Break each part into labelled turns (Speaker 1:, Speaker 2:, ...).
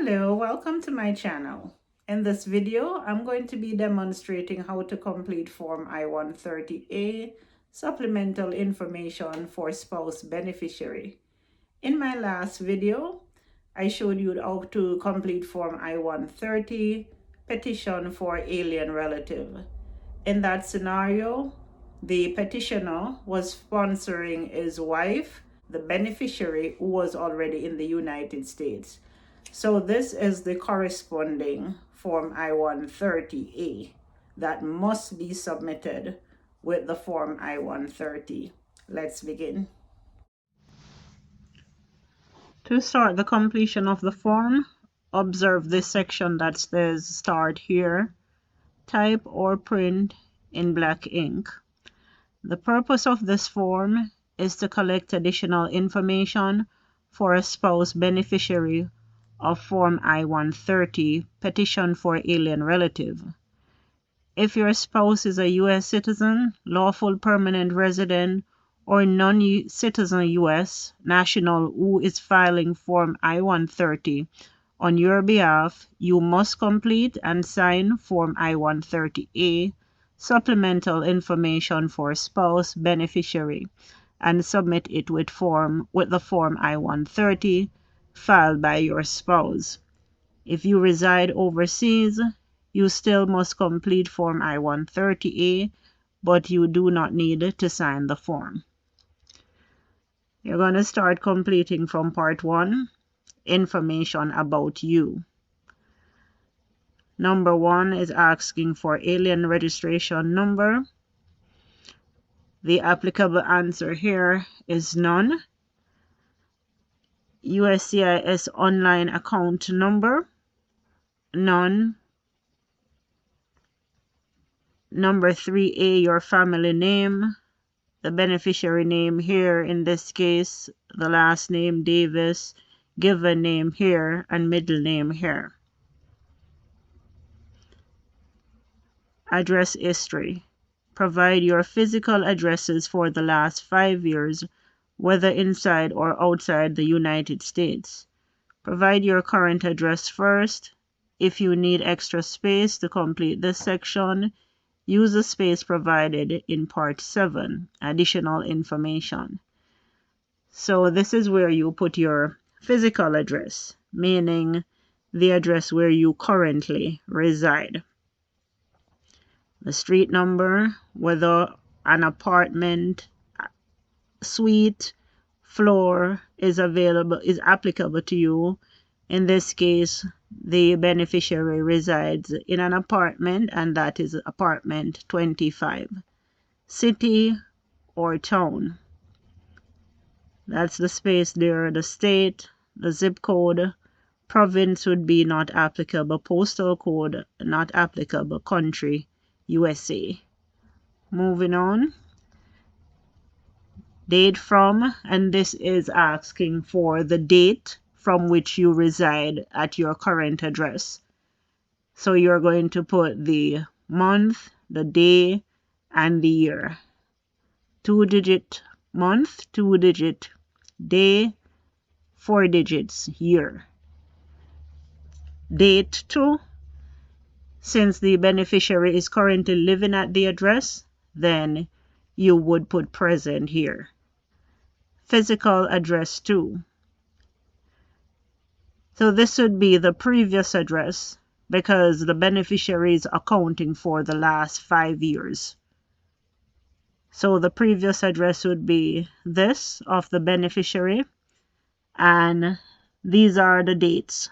Speaker 1: Hello, welcome to my channel. In this video, I'm going to be demonstrating how to complete Form I-130A, Supplemental Information for Spouse Beneficiary. In my last video, I showed you how to complete Form I-130, Petition for Alien Relative. In that scenario, the petitioner was sponsoring his wife, the beneficiary, who was already in the United States. So this is the corresponding Form I-130A that must be submitted with the Form I-130. Let's begin. To start the completion of the form, observe this section that says Start Here. Type or print in black ink. The purpose of this form is to collect additional information for a spouse beneficiary of Form I-130, Petition for Alien Relative. If your spouse is a U.S. citizen, lawful permanent resident, or non-citizen U.S. national who is filing Form I-130 on your behalf, you must complete and sign Form I-130A, Supplemental Information for Spouse Beneficiary, and submit it with the Form I-130 filed by your spouse. If you reside overseas, you still must complete Form I-130A, but you do not need to sign the form. You're going to start completing from Part 1, Information about you. Number 1 is asking for alien registration number. The applicable answer here is none. USCIS online account number, none. Number 3A, your family name. The beneficiary name here, in this case, the last name Davis, given name here, and middle name here. Address history. Provide your physical addresses for the last 5 years, whether inside or outside the United States. Provide your current address first. If you need extra space to complete this section, use the space provided in Part 7, Additional Information. So this is where you put your physical address, meaning the address where you currently reside. The street number, whether an apartment, suite, floor is applicable to you. In this case, the beneficiary resides in an apartment, and that is apartment 25. City or town. That's the space there. The state, the zip code. Province would be not applicable. Postal code not applicable. Country, USA. Moving on. Date from, and this is asking for the date from which you reside at your current address. So you're going to put the month, the day, and the year. 2-digit month, 2-digit day, 4 digits year. Date to, since the beneficiary is currently living at the address, then you would put present here. Physical address to. So this would be the previous address because the beneficiary is accounting for the last 5 years. So the previous address would be this of the beneficiary, and these are the dates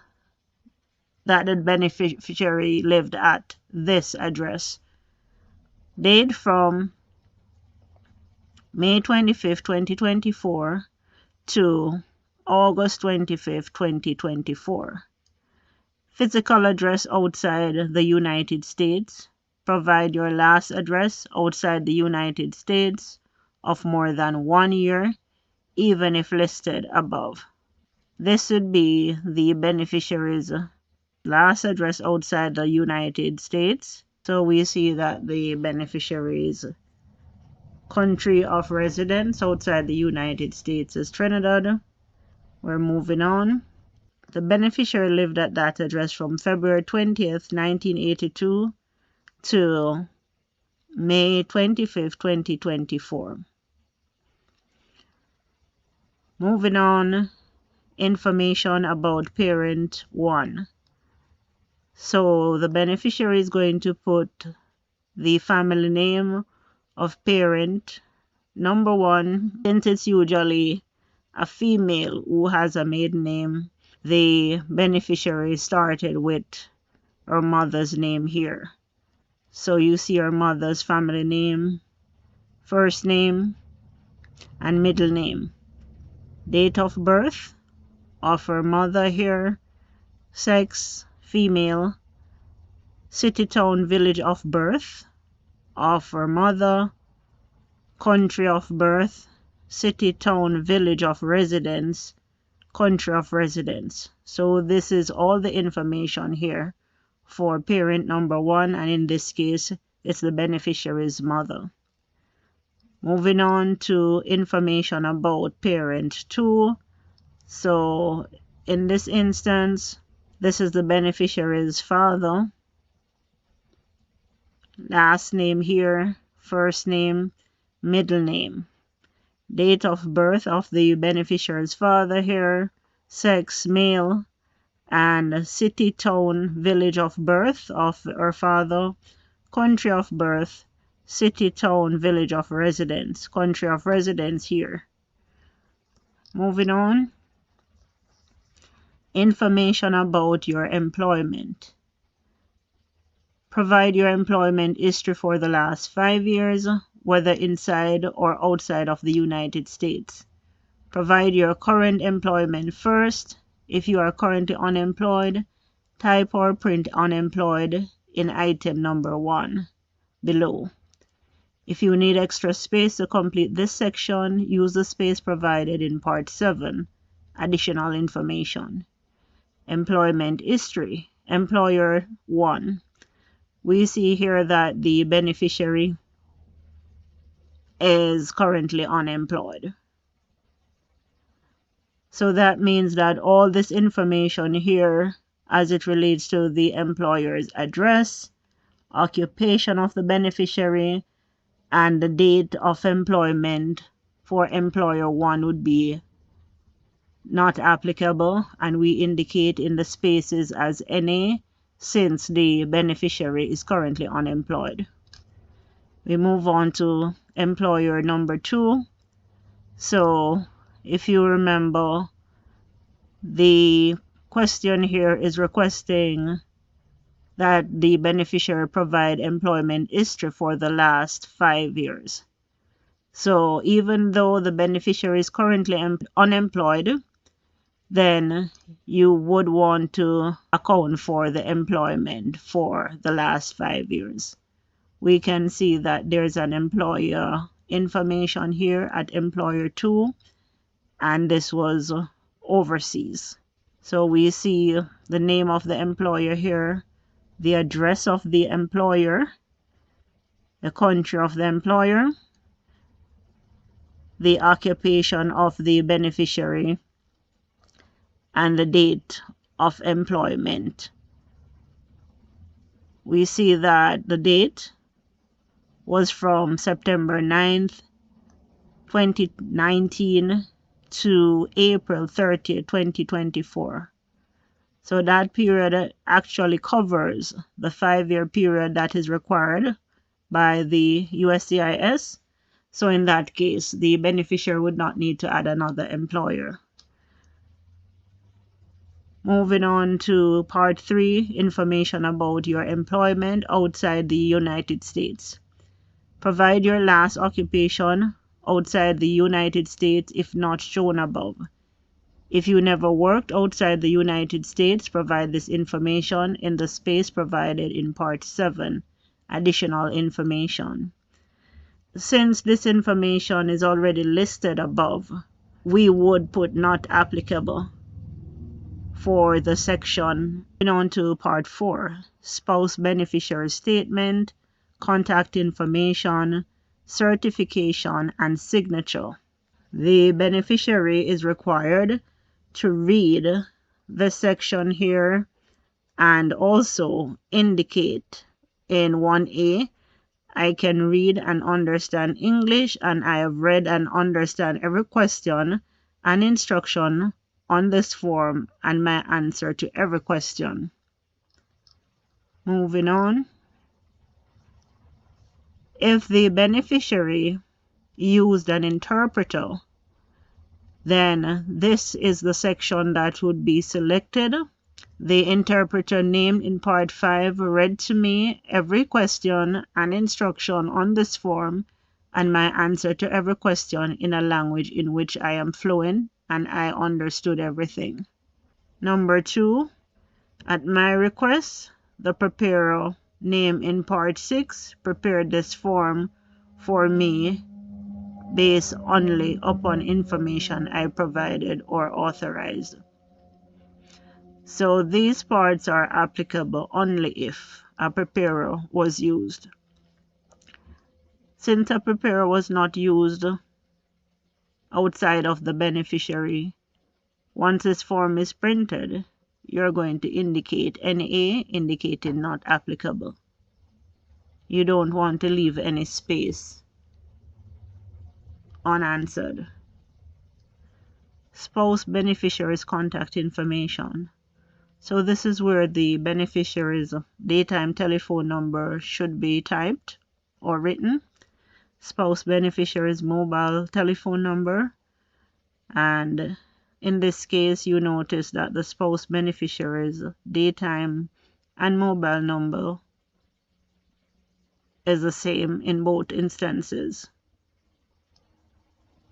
Speaker 1: that the beneficiary lived at this address. Date from May 25th, 2024 to August 25th, 2024. Physical address outside the United States. Provide your last address outside the United States of more than 1 year, even if listed above. This would be the beneficiary's last address outside the United States. So we see that the beneficiary's country of residence outside the United States is Trinidad. We're moving on. The beneficiary lived at that address from February 20th, 1982 to May 25th, 2024. Moving on, information about parent 1. So the beneficiary is going to put the family name of parent number 1, since it's usually a female who has a maiden name. The beneficiary started with her mother's name here. So you see her mother's family name, first name, and middle name. Date of birth of her mother here, sex, female, city, town, village of birth of her mother, country of birth, city, town, village of residence, country of residence. So this is all the information here for parent number 1, and in this case it's the beneficiary's mother. Moving on to information about parent 2. So in this instance, this is the beneficiary's father. Last name here, first name, middle name. Date of birth of the beneficiary's father here, sex, male, and city, town, village of birth of her father, country of birth, city, town, village of residence, country of residence here. Moving on, information about your employment. Provide your employment history for the last 5 years, whether inside or outside of the United States. Provide your current employment first. If you are currently unemployed, type or print unemployed in item number 1 below. If you need extra space to complete this section, use the space provided in Part 7, Additional Information. Employment history, employer 1. We see here that the beneficiary is currently unemployed. So that means that all this information here, as it relates to the employer's address, occupation of the beneficiary, and the date of employment for employer 1 would be not applicable, and we indicate in the spaces as NA since the beneficiary is currently unemployed. We move on to employer number 2. So if you remember, the question here is requesting that the beneficiary provide employment history for the last 5 years. So even though the beneficiary is currently unemployed, then you would want to account for the employment for the last 5 years. We can see that there's an employer information here at employer 2, and this was overseas. So we see the name of the employer here, the address of the employer, the country of the employer, the occupation of the beneficiary, and the date of employment. We see that the date was from September 9th, 2019 to April 30th, 2024. So that period actually covers the 5-year period that is required by the USCIS. So in that case, the beneficiary would not need to add another employer. Moving on to Part 3, information about your employment outside the United States. Provide your last occupation outside the United States if not shown above. If you never worked outside the United States, provide this information in the space provided in Part 7, Additional Information. Since this information is already listed above, we would put not applicable for the section. Moving on to Part 4, Spouse Beneficiary Statement, Contact Information, Certification, and Signature. The beneficiary is required to read this section here and also indicate in 1A, I can read and understand English, and I have read and understand every question and instruction on this form and my answer to every question. Moving on. If the beneficiary used an interpreter, then this is the section that would be selected. The interpreter named in Part 5 read to me every question and instruction on this form and my answer to every question in a language in which I am fluent and I understood everything. Number 2, at my request, the preparer named in Part 6 prepared this form for me based only upon information I provided or authorized. So these parts are applicable only if a preparer was used. Since a preparer was not used outside of the beneficiary, once this form is printed, you're going to indicate NA, indicating not applicable. You don't want to leave any space unanswered. Spouse beneficiary's contact information. So this is where the beneficiary's daytime telephone number should be typed or written. Spouse beneficiary's mobile telephone number. And in this case, you notice that the spouse beneficiary's daytime and mobile number is the same in both instances.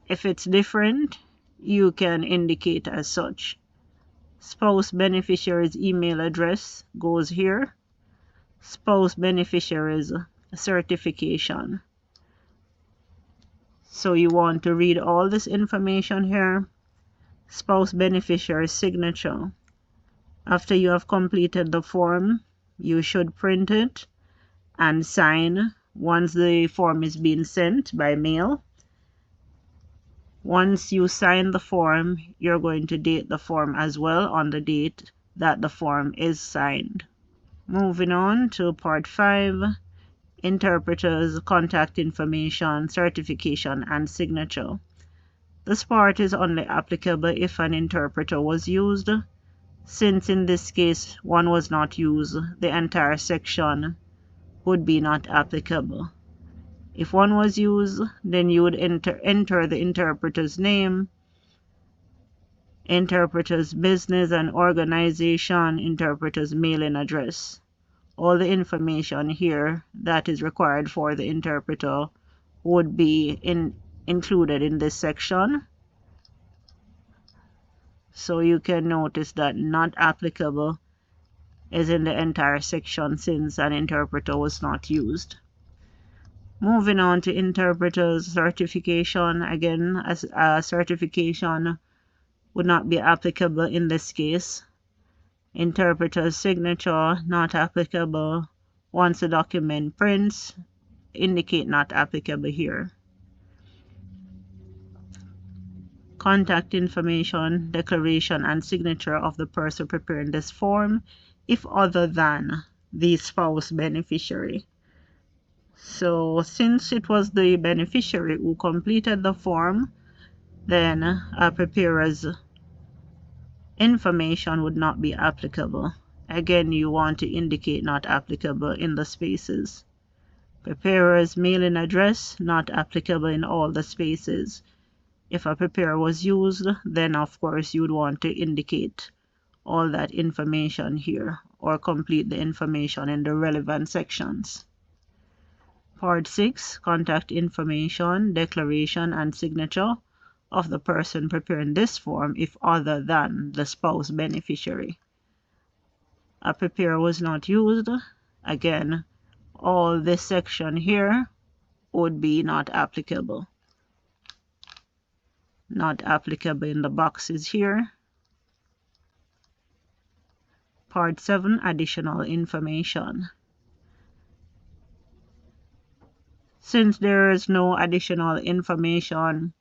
Speaker 1: If it's different, you can indicate as such. Spouse beneficiary's email address goes here. Spouse beneficiary's certification. So you want to read all this information here. Spouse beneficiary's signature. After you have completed the form, you should print it and sign once the form is being sent by mail. Once you sign the form, you're going to date the form as well on the date that the form is signed. Moving on to Part 5, Interpreter's contact information, certification, and signature. This part is only applicable if an interpreter was used. Since in this case one was not used, the entire section would be not applicable. If one was used, then you would enter the interpreter's name, interpreter's business and organization, interpreter's mailing address. All the information here that is required for the interpreter would be included in this section. So you can notice that not applicable is in the entire section since an interpreter was not used. Moving on to interpreter's certification. Again, as a certification would not be applicable in this case. Interpreter's signature, not applicable. Once the document prints, indicate not applicable here. Contact information, declaration, and signature of the person preparing this form, if other than the spouse beneficiary. So since it was the beneficiary who completed the form, then a preparer's information would not be applicable. Again, you want to indicate not applicable in the spaces. Preparer's mailing address, not applicable in all the spaces. If a preparer was used, then of course you would want to indicate all that information here or complete the information in the relevant sections. Part 6, contact information, declaration, and signature of the person preparing this form if other than the spouse beneficiary. A preparer was not used. Again, all this section here would be not applicable. Not applicable in the boxes here. Part 7, additional information. Since there is no additional information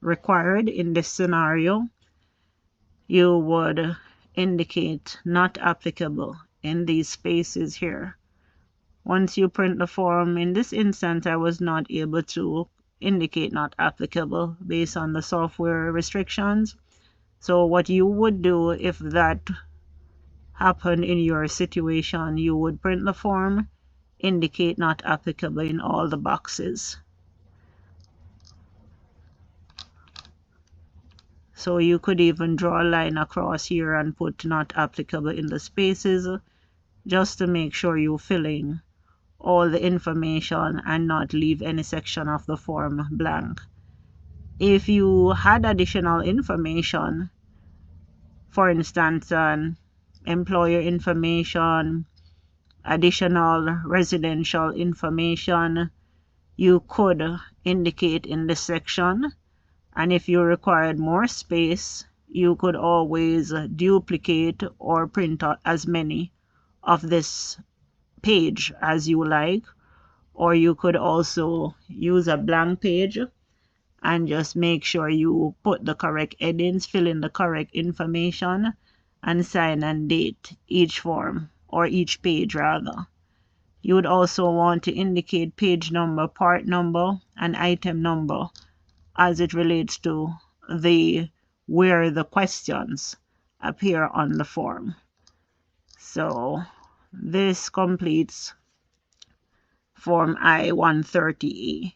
Speaker 1: required in this scenario, you would indicate not applicable in these spaces here. Once you print the form, in this instance I was not able to indicate not applicable based on the software restrictions. So what you would do if that happened in your situation, you would print the form, indicate not applicable in all the boxes. So you could even draw a line across here and put not applicable in the spaces, just to make sure you're filling all the information and not leave any section of the form blank. If you had additional information, for instance, employer information, additional residential information, you could indicate in this section. And if you required more space, you could always duplicate or print out as many of this page as you like, or you could also use a blank page and just make sure you put the correct headings, fill in the correct information, and sign and date each form, or each page rather. You would also want to indicate page number, part number, and item number as it relates to where the questions appear on the form. So this completes Form I-130A.